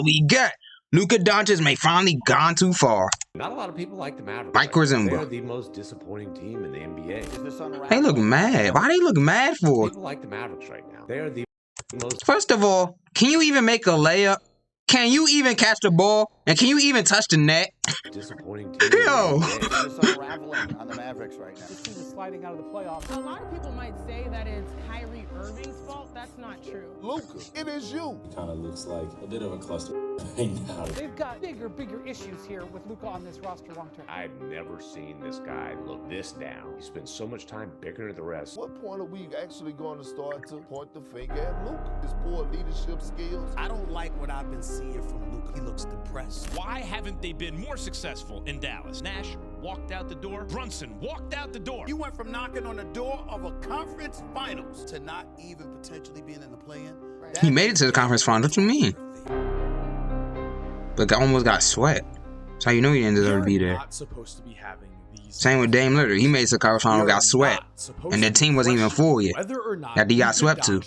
We got Luka Doncic may finally gone too far. Not a lot of people like the Mavericks. Mike They are the most disappointing team in the NBA. They look mad. Why they look mad for? People like the Mavericks right now. They are the most. First of all, can you even make a layup? Can you even catch the ball? And can you even touch the net? Disappointing team. Yo. It's unraveling on the Mavericks right now. This team is sliding out of the playoffs. A lot of people might say that it's Kyrie Irving's fault. That's not true. Luka, it is you. Kind of looks like a bit of a cluster right now. They've got bigger issues here with Luka on this roster long term. I've never seen this guy look this down. He spent so much time bickering at the refs. What point are we actually going to start to point the finger at Luka? His poor leadership skills. I don't like what I've been seeing from Luka. He looks depressed. Why haven't they been more successful in Dallas? Nash walked out the door. Brunson walked out the door. You went from knocking on the door of a conference finals to not even potentially being in the play-in. He made it to the conference final. What you mean? But almost got swept. That's how you know he didn't deserve to be there. Not supposed to be having these. Same with Dame Lillard. He made it to the conference final, got swept, and the team wasn't even full yet. Whether or not That he got swept to.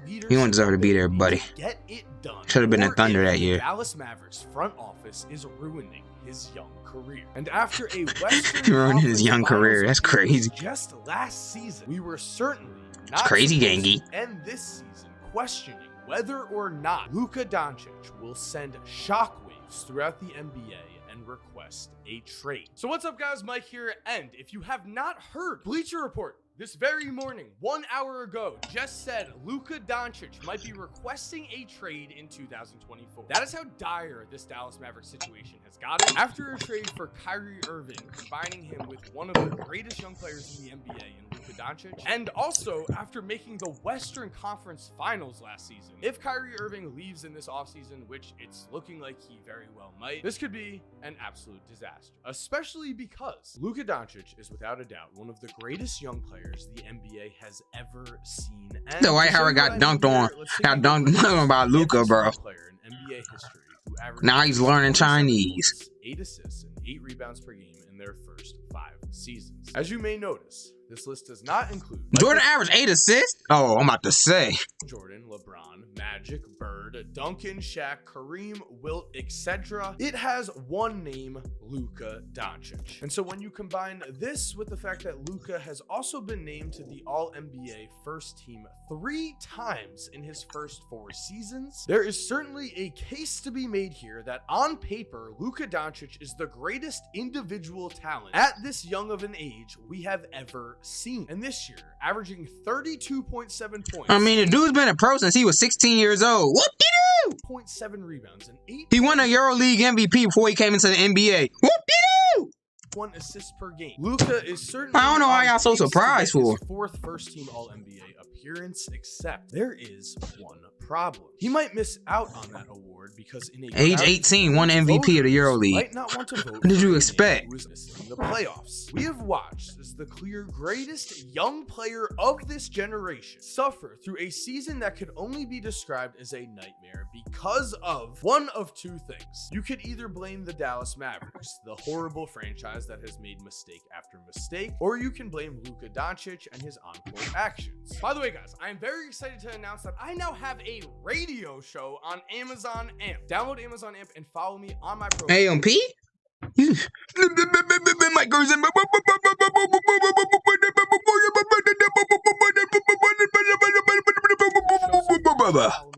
He don't deserve to be there, buddy. Get it done. Should have been the Or Thunder if that year. the Dallas Mavericks front office is ruining his young career. And after a Western Ruining his young Conference career. That's Finals crazy. just last season, we were certainly not crazy, supposed gangy. to end this season questioning whether or not Luka Doncic will send shockwaves throughout the NBA and request a trade. So what's up, guys? Mike here, and if you have not heard, Bleacher Report this very morning, 1 hour ago, just said Luka Doncic might be requesting a trade in 2024. That is how dire this Dallas Mavericks situation has gotten. After a trade for Kyrie Irving, combining him with one of the greatest young players in the NBA in Luka Doncic, and also after making the Western Conference Finals last season. If Kyrie Irving leaves in this offseason, which it's looking like he very well might, this could be an absolute disaster, especially because Luka Doncic is without a doubt one of the greatest young players the NBA has ever seen. And The White Howard got dunked on. Got dunked on by Luka, bro. Player in NBA history who averaged Now he's learning Chinese. 8 assists and 8 rebounds per game in their first 5 seasons. As you may notice, this list does not include Jordan averaged 8 assists? Oh, I'm about to say. Jordan, LeBron, Magic, Bird, Duncan, Shaq, Kareem, Wilt, etc. It has one name, Luka Doncic. And so when you combine this with the fact that Luka has also been named to the All-NBA first team 3 times in his first 4 seasons, there is certainly a case to be made here that on paper, Luka Doncic is the greatest individual talent at this young of an age we have ever seen. And this year, averaging 32.7 points. I mean, the dude's been a pro since he was 16 years old. Whoop-de-doo! 0.7 rebounds and 8. He won a EuroLeague MVP before he came into the NBA. Whoop-de-doo! 1 assist per game. Luka is certainly. I don't know why y'all so on pace to surprised get his for. 4th first-team All-NBA appearance, except there is one problem. He might miss out on that award because in a Age 18, won MVP of the EuroLeague. might not want to vote What did you for a expect? name who is missing the playoffs. We have watched as the clear greatest young player of this generation suffer through a season that could only be described as a nightmare because of one of 2 things. You could either blame the Dallas Mavericks, the horrible franchise that has made mistake after mistake, or you can blame Luka Doncic and his on-court actions. By the way, guys, I am very excited to announce that I now have a radio show on Amazon Amp. Download Amazon Amp and follow me on my profile. AMP? Follow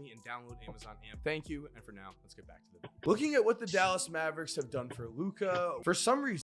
me and download Amazon Amp. Thank you. And for now, let's get back to the video. Looking at what the Dallas Mavericks have done for Luka, for some reason,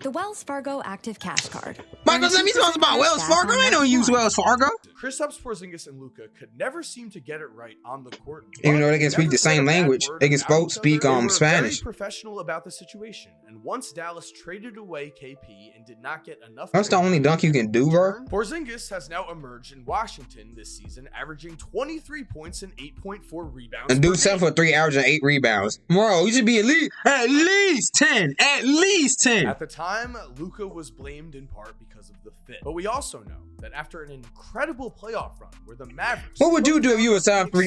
The Wells Fargo Active Cash Card. Michael said me talking about Wells Fargo. I ain't no use Wells Fargo. Kristaps Porzingis and Luka could never seem to get it right on the court. Even though they can Never speak the said a same bad language, word they can about each speak other. They were Spanish. Very professional about the situation. And once Dallas traded away KP and did not get enough, That's the only dunk you can do, bro. Porzingis has now emerged in Washington this season, averaging 23 points and 8.4 rebounds. And dude 7'3", averaging 8 rebounds. Bro, you should be at least 10. At least 10. At the time, Luka was blamed in part because of the fit. But we also know that after an incredible playoff run where the Mavericks... What would you do if you were 7'3"?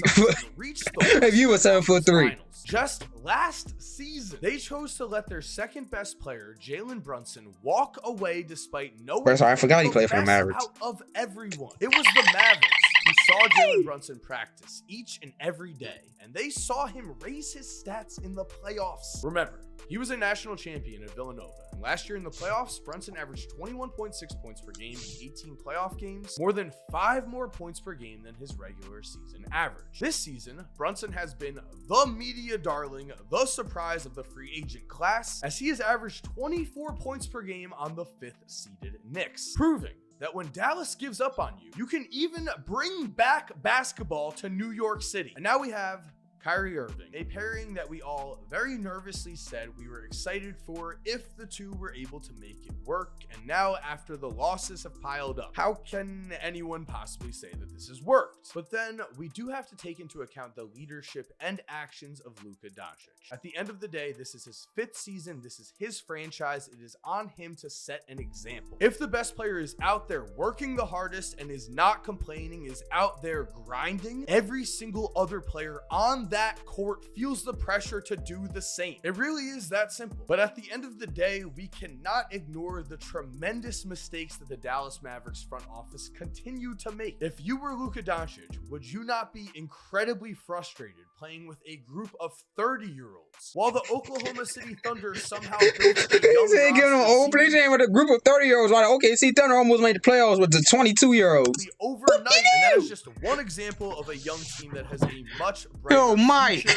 If you were 7'3"? Just last season, they chose to let their second best player, Jalen Brunson, walk away despite no... First of all, I forgot he played for the best Mavericks. Out of everyone. It was the Mavericks who saw Jalen Brunson practice each and every day, and they saw him raise his stats in the playoffs. Remember, he was a national champion at Villanova. And last year in the playoffs, Brunson averaged 21.6 points per game in 18 playoff games, more than 5 more points per game than his regular season average. This season, Brunson has been the media darling, the surprise of the free agent class, as he has averaged 24 points per game on the 5th seeded Knicks, proving that when Dallas gives up on you, you can even bring back basketball to New York City. And now we have Kyrie Irving, a pairing that we all very nervously said we were excited for if the two were able to make it work. And now, after the losses have piled up, how can anyone possibly say that this has worked? But then we do have to take into account the leadership and actions of Luka Doncic. At the end of the day, this is his 5th season. This is his franchise. It is on him to set an example. If the best player is out there working the hardest and is not complaining, is out there grinding, every single other player on that court feels the pressure to do the same. It really is that simple. But at the end of the day, we cannot ignore the tremendous mistakes that the Dallas Mavericks front office continue to make. If you were Luka Doncic, would you not be incredibly frustrated playing with a group of 30-years while the Oklahoma City Thunder somehow built a young playing with a group of 30-year-olds while the OKC Thunder almost made the playoffs with the 22-year-olds overnight? And that is just one example of a young team that has a much brighter future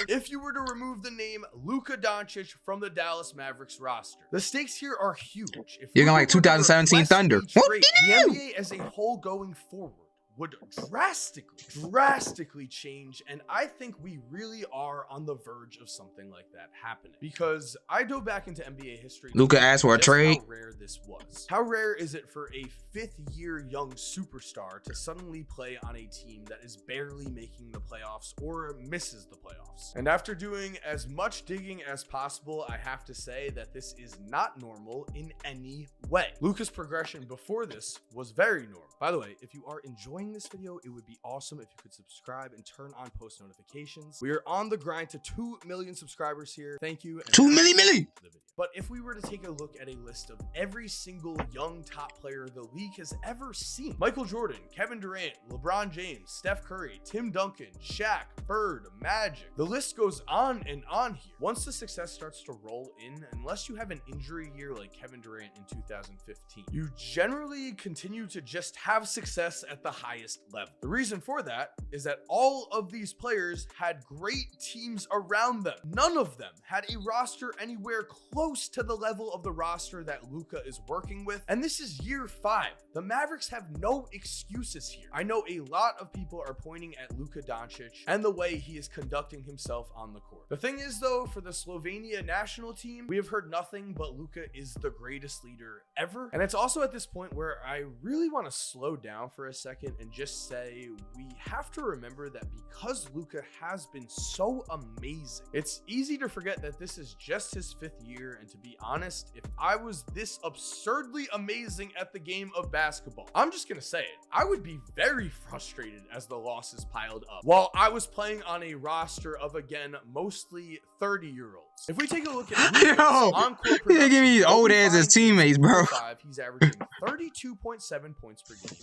if you were to remove the name Luka Doncic from the Dallas Mavericks roster. The stakes here are huge. If you're gonna like 2017 Thunder, the NBA as a whole going forward would drastically change, and I think we really are on the verge of something like that happening, because I dove back into NBA history. Luka asked for a trade. How rare this was. How rare is it for a 5th-year young superstar to suddenly play on a team that is barely making the playoffs or misses the playoffs? And after doing as much digging as possible, I have to say that this is not normal in any way. Luka's progression before this was very normal. By the way, if you are enjoying this video, it would be awesome if you could subscribe and turn on post notifications. We are on the grind to 2 million subscribers here. Thank you. 2 million. But if we were to take a look at a list of every single young top player the league has ever seen: Michael Jordan, Kevin Durant, LeBron James, Steph Curry, Tim Duncan, Shaq, Bird, Magic. The list goes on and on here. Once the success starts to roll in, unless you have an injury year like Kevin Durant in 2015, you generally continue to just have success at the highest level. The reason for that is that all of these players had great teams around them. None of them had a roster anywhere close to the level of the roster that Luka is working with. And this is year 5. The Mavericks have no excuses here. I know a lot of people are pointing at Luka Doncic and the way he is conducting himself on the court. The thing is, though, for the Slovenia national team, we have heard nothing but Luka is the greatest leader ever. And it's also at this point where I really want to slow down for a second and just say we have to remember that because Luka has been so amazing, it's easy to forget that this is just his 5th year. And to be honest, if I was this absurdly amazing at the game of basketball, I'm just gonna say it, I would be very frustrated as the losses piled up while I was playing on a roster of, again, mostly 30-year-olds. If we take a look at on-court production, give me these old ass as teammates, bro. He's averaging 32.7 points per game,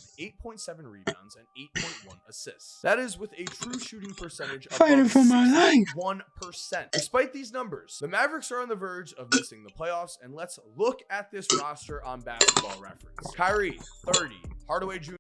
8.7 rebounds, and 8.1 assists. That is with a true shooting percentage of 61%. Despite these numbers, the Mavericks are on the verge of missing the playoffs, and let's look at this roster on Basketball Reference. Kyrie, 30. Hardaway Jr.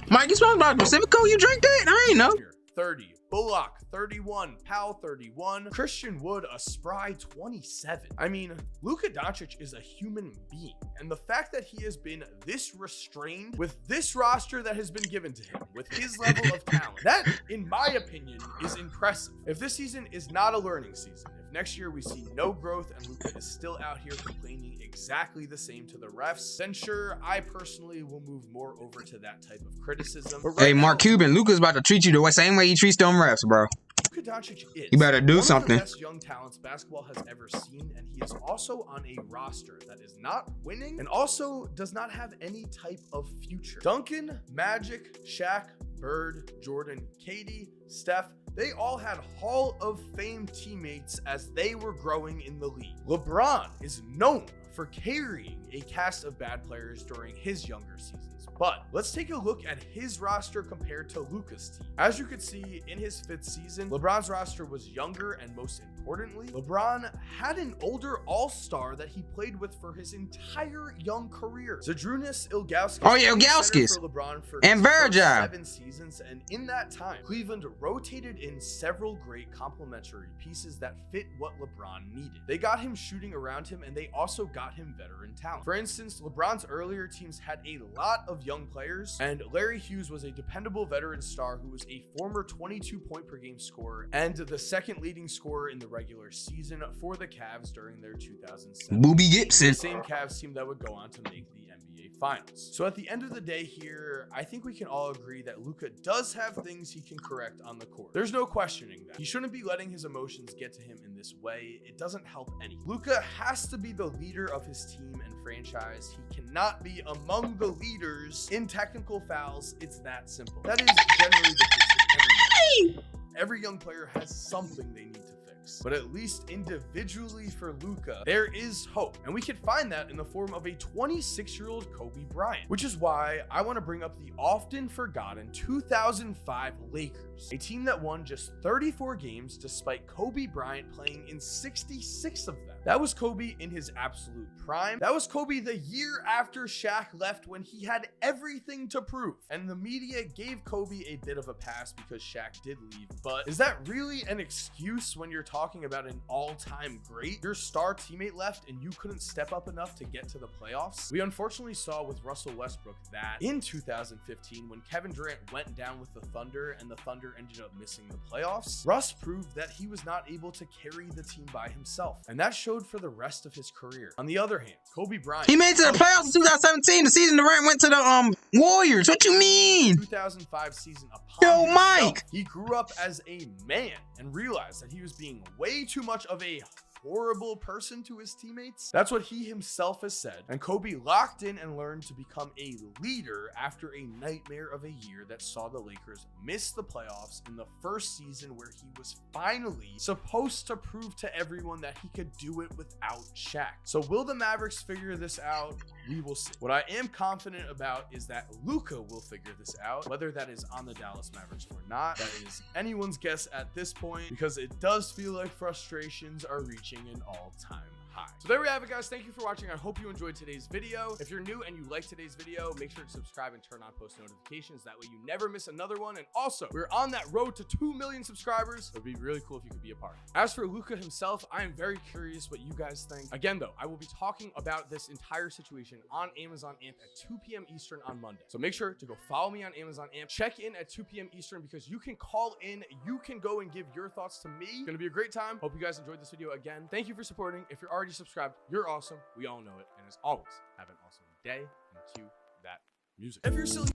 Mike, you smoke about Pacifico? You drink that? I ain't know. 30. Bullock, 31. Powell, 31. Christian Wood, a spry 27. I mean, Luka Doncic is a human being, and the fact that he has been this restrained with this roster that has been given to him, with his level of talent, that, in my opinion, is impressive. If this season is not a learning season, if next year we see no growth and Luka is still out here complaining exactly the same to the refs, then sure, I personally will move more over to that type of criticism. But right hey, Mark Cuban, Luka's about to treat you the same way he treats them refs, bro. Luka Doncic is you better do something. One of the best young talents basketball has ever seen, and he is also on a roster that is not winning and also does not have any type of future. Duncan, Magic, Shaq, Bird, Jordan, KD, Steph, they all had Hall of Fame teammates as they were growing in the league. LeBron is known for carrying a cast of bad players during his younger seasons. But let's take a look at his roster compared to Luka's team. As you could see, in his 5th season, LeBron's roster was younger, and most importantly, LeBron had an older all-star that he played with for his entire young career. Zydrunas Ilgauskas. Oh yeah, Ilgauskas. For LeBron for and his first Virgil. 7 seasons, and in that time, Cleveland rotated in several great complementary pieces that fit what LeBron needed. They got him shooting around him, and they also got him veteran talent. For instance, LeBron's earlier teams had a lot of young players, and Larry Hughes was a dependable veteran star who was a former 22-point-per-game scorer and the 2nd leading scorer in the regular season for the Cavs during their 2007. Booby Gibson. The same Cavs team that would go on to make the NBA Finals. So at the end of the day here, I think we can all agree that Luka does have things he can correct on the court. There's no questioning that. He shouldn't be letting his emotions get to him in this way. It doesn't help any. Luka has to be the leader of his team and franchise. He cannot be among the leaders in technical fouls. It's that simple. That is generally the case with every young player has something they need to fix. But at least individually for Luka, there is hope. And we can find that in the form of a 26-year-old Kobe Bryant, which is why I want to bring up the often forgotten 2005 Lakers, a team that won just 34 games despite Kobe Bryant playing in 66 of them. That was Kobe in his absolute prime. That was Kobe the year after Shaq left, when he had everything to prove. And the media gave Kobe a bit of a pass because Shaq did leave. But is that really an excuse when you're talking about an all-time great? Your star teammate left and you couldn't step up enough to get to the playoffs? We unfortunately saw with Russell Westbrook that in 2015, when Kevin Durant went down with the Thunder and the Thunder ended up missing the playoffs, Russ proved that he was not able to carry the team by himself. And that showed for the rest of his career. On the other hand, Kobe Bryant. He made it to the playoffs in 2017, the season Durant went to the Warriors. What you mean? 2005 season upon Yo, himself, Mike. he grew up as a man and realized that he was being way too much of a horrible person to his teammates. That's what he himself has said. And Kobe locked in and learned to become a leader after a nightmare of a year that saw the Lakers miss the playoffs in the first season, where he was finally supposed to prove to everyone that he could do it without Shaq. So will the Mavericks figure this out? We will see. What I am confident about is that Luka will figure this out. Whether that is on the Dallas Mavericks or not, that is anyone's guess at this point, because it does feel like frustrations are reaching an all-time high. So there we have it, guys. Thank you for watching. I hope you enjoyed today's video. If you're new and you like today's video, make sure to subscribe and turn on post notifications. That way you never miss another one. And also, we're on that road to 2 million subscribers. It would be really cool if you could be a part. As for Luka himself, I am very curious what you guys think. Again, though, I will be talking about this entire situation on Amazon AMP at 2 p.m. Eastern on Monday. So make sure to go follow me on Amazon AMP. Check in at 2 p.m. Eastern, because you can call in. You can go and give your thoughts to me. It's gonna be a great time. Hope you guys enjoyed this video. Again, thank you for supporting. If you're already subscribed, you're awesome. We all know it. And as always, have an awesome day, and cue that music. If you're silly